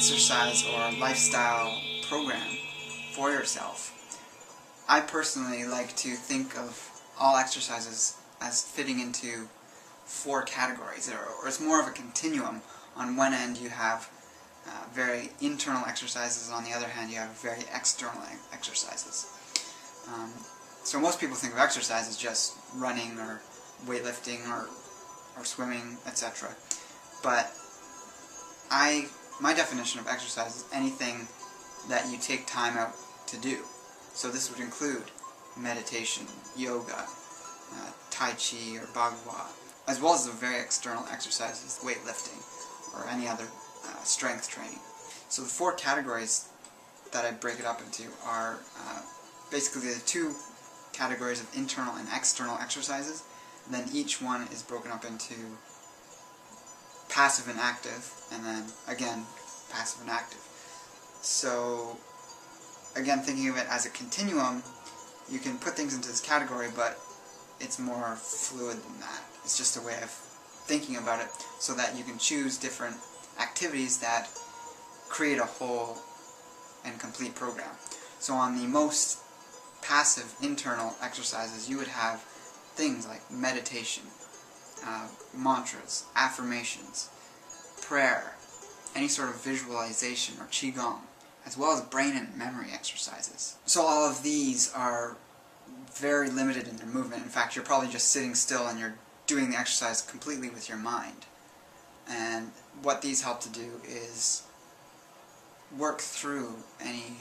exercise or lifestyle program for yourself. I personally like to think of all exercises as fitting into 4 categories, or it's more of a continuum. On one end you have very internal exercises, and on the other hand you have very external exercises. So most people think of exercise as just running or weightlifting or swimming, etc. But my definition of exercise is anything that you take time out to do. So this would include meditation, yoga, Tai Chi or Bagua, as well as the very external exercises, weightlifting, or any other strength training. So the 4 categories that I break it up into are basically the 2 categories of internal and external exercises, and then each one is broken up into passive and active, and then again passive and active. So again, thinking of it as a continuum, you can put things into this category, but it's more fluid than that. It's just a way of thinking about it so that you can choose different activities that create a whole and complete program. So on the most passive internal exercises, you would have things like meditation, mantras, affirmations, prayer, any sort of visualization or qigong, as well as brain and memory exercises. So all of these are very limited in their movement. In fact, you're probably just sitting still and you're doing the exercise completely with your mind. And what these help to do is work through any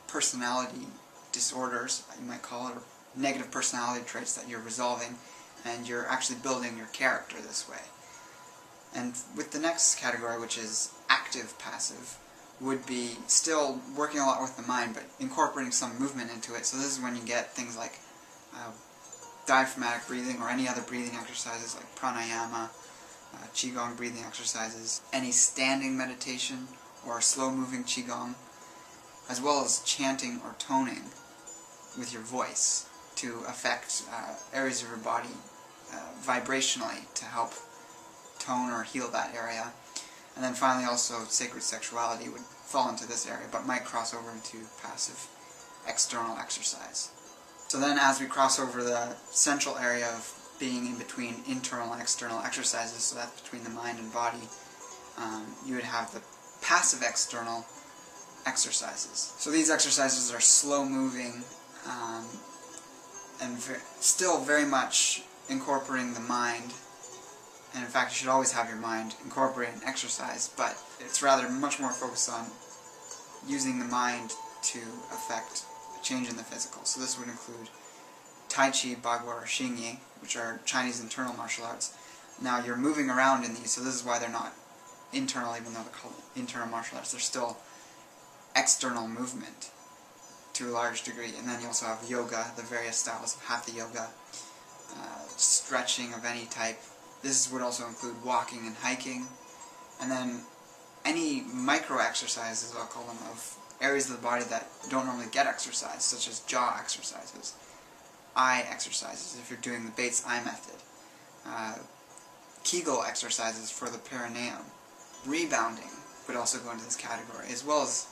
personality disorders, you might call it, or negative personality traits that you're resolving, and you're actually building your character this way. And with the next category, which is active-passive, would be still working a lot with the mind, but incorporating some movement into it. So this is when you get things like diaphragmatic breathing or any other breathing exercises like pranayama, qigong breathing exercises, any standing meditation or slow-moving qigong, as well as chanting or toning with your voice to affect areas of your body vibrationally to help tone or heal that area. And then finally also sacred sexuality would fall into this area, but might cross over into passive external exercise. So then as we cross over the central area of being in between internal and external exercises, so that's between the mind and body, you would have the passive external exercises. So these exercises are slow moving and still very much incorporating the mind. And in fact, you should always have your mind incorporated in exercise, but it's rather much more focused on using the mind to affect a change in the physical. So this would include Tai Chi, Bagua, or Xingyi, which are Chinese internal martial arts. Now you're moving around in these, so this is why they're not internal, even though they're called internal martial arts. They're still external movement to a large degree. And then you also have yoga, the various styles of hatha yoga, stretching of any type. This would also include walking and hiking, and then any micro exercises, I'll call them, of areas of the body that don't normally get exercise, such as jaw exercises, eye exercises if you're doing the Bates eye method, Kegel exercises for the perineum. Rebounding would also go into this category, as well as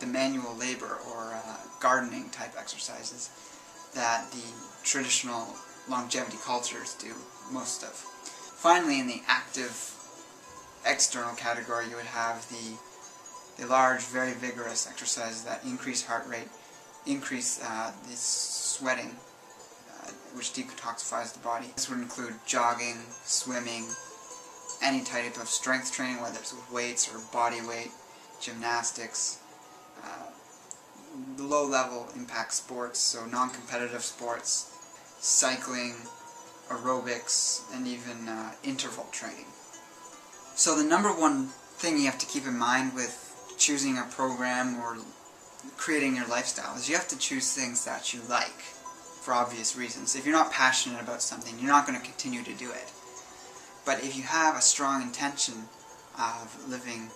the manual labor or gardening type exercises that the traditional longevity cultures do most of. Finally, in the active external category, you would have the large, very vigorous exercises that increase heart rate, increase the sweating, which detoxifies the body. This would include jogging, swimming, any type of strength training, whether it's with weights or body weight, gymnastics, low-level impact sports, so non-competitive sports, cycling, aerobics, and even interval training. So the number one thing you have to keep in mind with choosing a program or creating your lifestyle is you have to choose things that you like, for obvious reasons. If you're not passionate about something, you're not going to continue to do it. But if you have a strong intention of living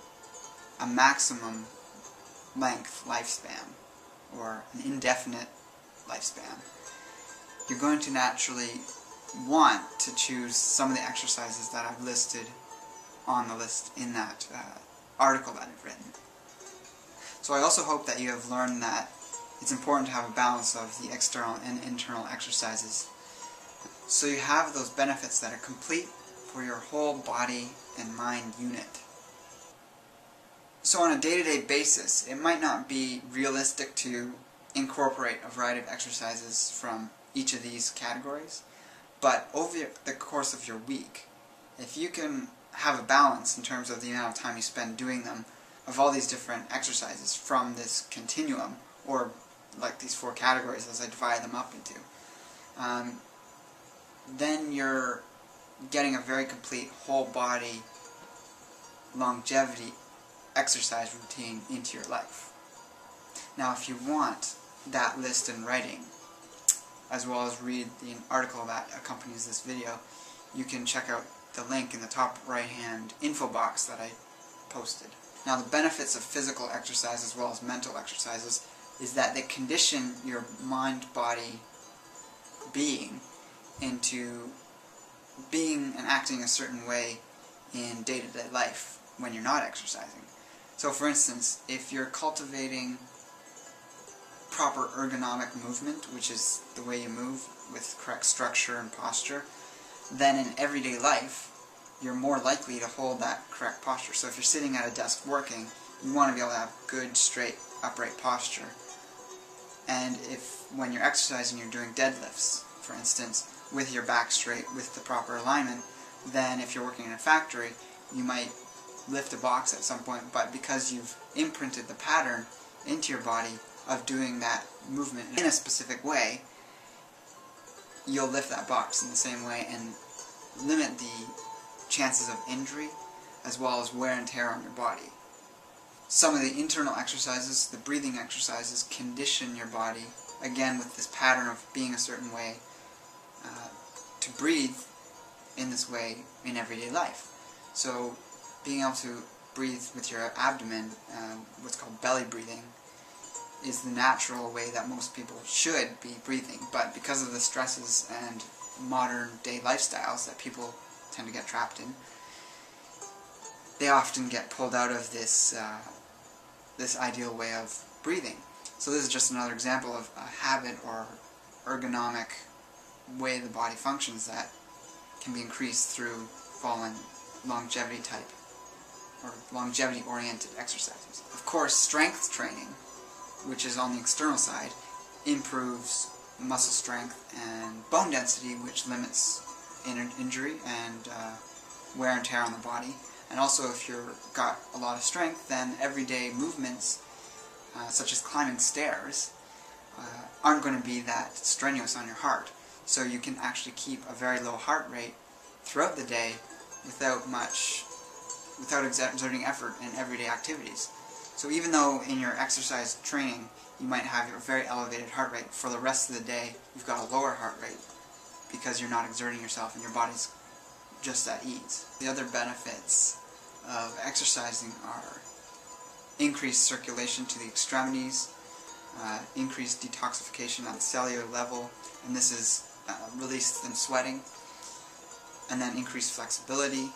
a maximum length lifespan, or an indefinite lifespan, you're going to naturally want to choose some of the exercises that I've listed on the list in that article that I've written. So I also hope that you have learned that it's important to have a balance of the external and internal exercises, so you have those benefits that are complete for your whole body and mind unit. So on a day-to-day basis, it might not be realistic to incorporate a variety of exercises from each of these categories, but over the course of your week, if you can have a balance in terms of the amount of time you spend doing them, of all these different exercises from this continuum, or like these 4 categories as I divide them up into, then you're getting a very complete whole body longevity exercise routine into your life. Now if you want that list in writing, as well as read the article that accompanies this video, you can check out the link in the top right hand info box that I posted. Now the benefits of physical exercise as well as mental exercises is that they condition your mind-body being into being and acting a certain way in day-to-day life when you're not exercising. So for instance, if you're cultivating proper ergonomic movement, which is the way you move with correct structure and posture, then in everyday life you're more likely to hold that correct posture. So if you're sitting at a desk working, you want to be able to have good, straight, upright posture. And if when you're exercising you're doing deadlifts, for instance, with your back straight, with the proper alignment, then if you're working in a factory, you might lift a box at some point, but because you've imprinted the pattern into your body of doing that movement in a specific way, you'll lift that box in the same way and limit the chances of injury as well as wear and tear on your body. Some of the internal exercises, the breathing exercises, condition your body, again with this pattern of being a certain way, to breathe in this way in everyday life. So being able to breathe with your abdomen, what's called belly breathing, is the natural way that most people should be breathing, but because of the stresses and modern day lifestyles that people tend to get trapped in, they often get pulled out of this this ideal way of breathing. So this is just another example of a habit or ergonomic way the body functions that can be increased through following longevity type or longevity oriented exercises. Of course, strength training, which is on the external side, improves muscle strength and bone density, which limits injury and wear and tear on the body. And also, if you've got a lot of strength, then everyday movements, such as climbing stairs, aren't going to be that strenuous on your heart. So you can actually keep a very low heart rate throughout the day without exerting effort in everyday activities. So even though in your exercise training you might have a very elevated heart rate, for the rest of the day you've got a lower heart rate because you're not exerting yourself and your body's just at ease. The other benefits of exercising are increased circulation to the extremities, increased detoxification at the cellular level, and this is released in sweating, and then increased flexibility,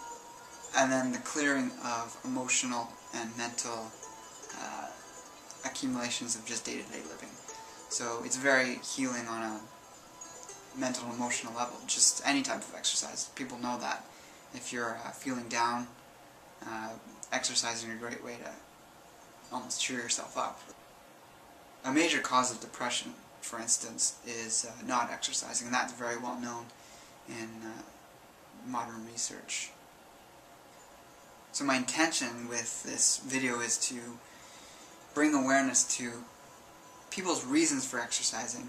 and then the clearing of emotional and mental accumulations of just day-to-day living. So it's very healing on a mental and emotional level, just any type of exercise. People know that. If you're feeling down, exercising is a great way to almost cheer yourself up. A major cause of depression, for instance, is not exercising, and that's very well known in modern research. So my intention with this video is to bring awareness to people's reasons for exercising